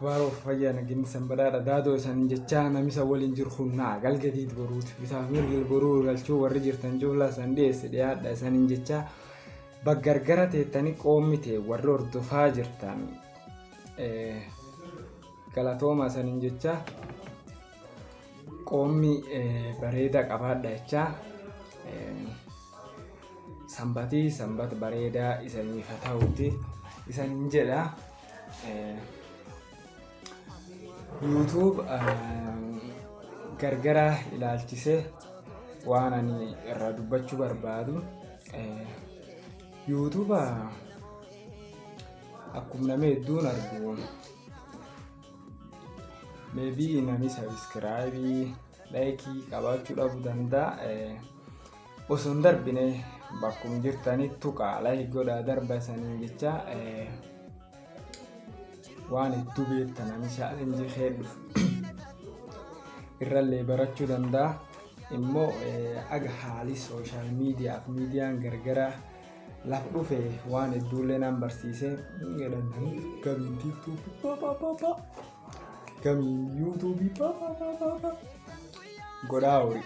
Waroo fayyana ginsan badhaadha daadoo isaanii jechaa namisa waliin jiru hunnaa galgadiit boruuti bisaaf mirgil boruu galchuu warri jirtan juulaa san dhiyeesse dhiyaadha isaanii jechaa baggargara teettanii qoommi ta'e warri hordofaa jirtan galatooma isaanii jechaa qoommi bareeda qabaadha jechaa sanbata bareedaa isaanii fata'uuti isaanii jedha. YouTube gargara ilaalchise waan ani irraa dubbachuu barbaadu YouTube akkuma nama hedduun argu maybe namni subscribe like qabaachuu dhabuu danda'a osoo hin darbine bakkuma jirtanitti tuqaa like godhaa darba isaanii jecha waan itti beektan challenge heddu irrallee barachuu danda'a immoo aga haali social media fi miidiyaan gargara laf dhufe waan hedduullee nan barsiise jedhan gamiin TikTok gamiin YouTube godhaa horii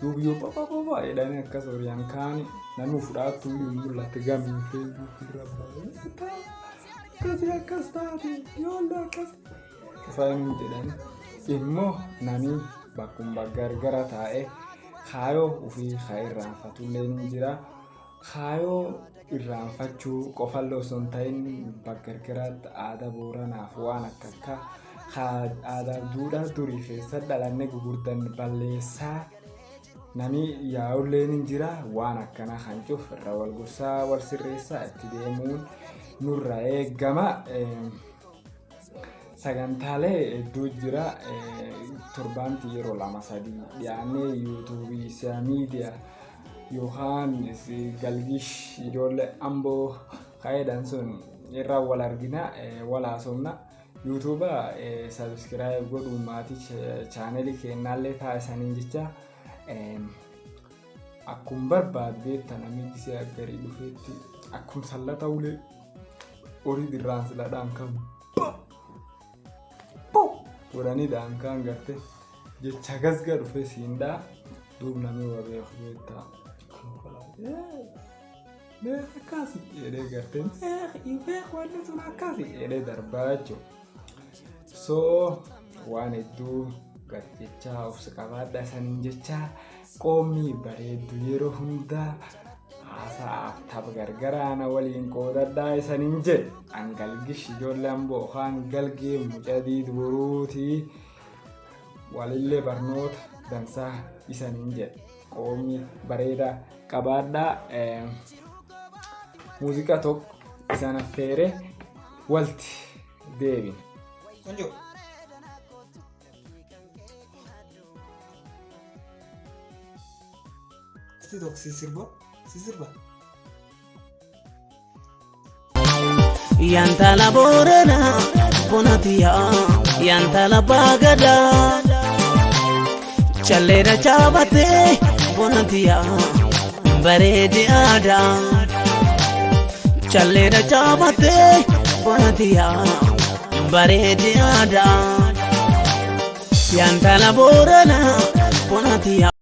duubiyyoo jedhanii akkas horiyaan kaani namni fudhaatu mul'ate gamiin Facebook irra kasi akkas taate yoollee akkas isaan jedhan immoo namni bakkuma gargara taa'e kaayoo ofii kaa irraanfatullee ni jira kaayoo irraanfachuu qofallee osoo hin ta'in baggargaraatti aadaa booranaaf waan akka aadaa duudhaa durii keessa dhalanne gugurdan balleessaa namni yaa'ullee ni jira waan akkana kan cuuf irra wal gorsaa wal sirreessaa itti deemuun nurra eegama. Sagantaalee hedduu jira torbaanti yeroo lama sadii dhiyaannee YouTube isa miidiyaa yookaan galgish ijoollee amboo kaayedhan sun irraa wal argina wal haasofna. YouTube subscribe godhuu maatii channelii kennaallee taasisanii jecha akkuma barbaadde namni gisee agarii dhufeetti akkuma sallata ulee horii dirraan siladhaan kan godhanii dhaan kan garte jecha gasga dhufe siindaa duub namni wabee beektaa beek akkasi jedhee garte beek wanni sun akkasi jedhee darbaa jechuudha. So waan hedduu gardechaa of qabaadha isaaniin jecha qoomii bareeddu yeroo hundaa haasaaf tapha gargaraana waliin qoodadhaa isaaniin jedhe angalgish ijoollee amboo kaan galgee mucaa diidboruutii walillee barnoota dansaa isaaniin jedhe qoomii bareedaa qabaadhaa. Muuziqaa tokko isaan affeere walti deebin. TikTok sisirba. Yantala borana bonatiya yantala bagada chalera chabate bonatiya baredi ada chalera chabate bonatiya baredi ada yantala borana bonatiya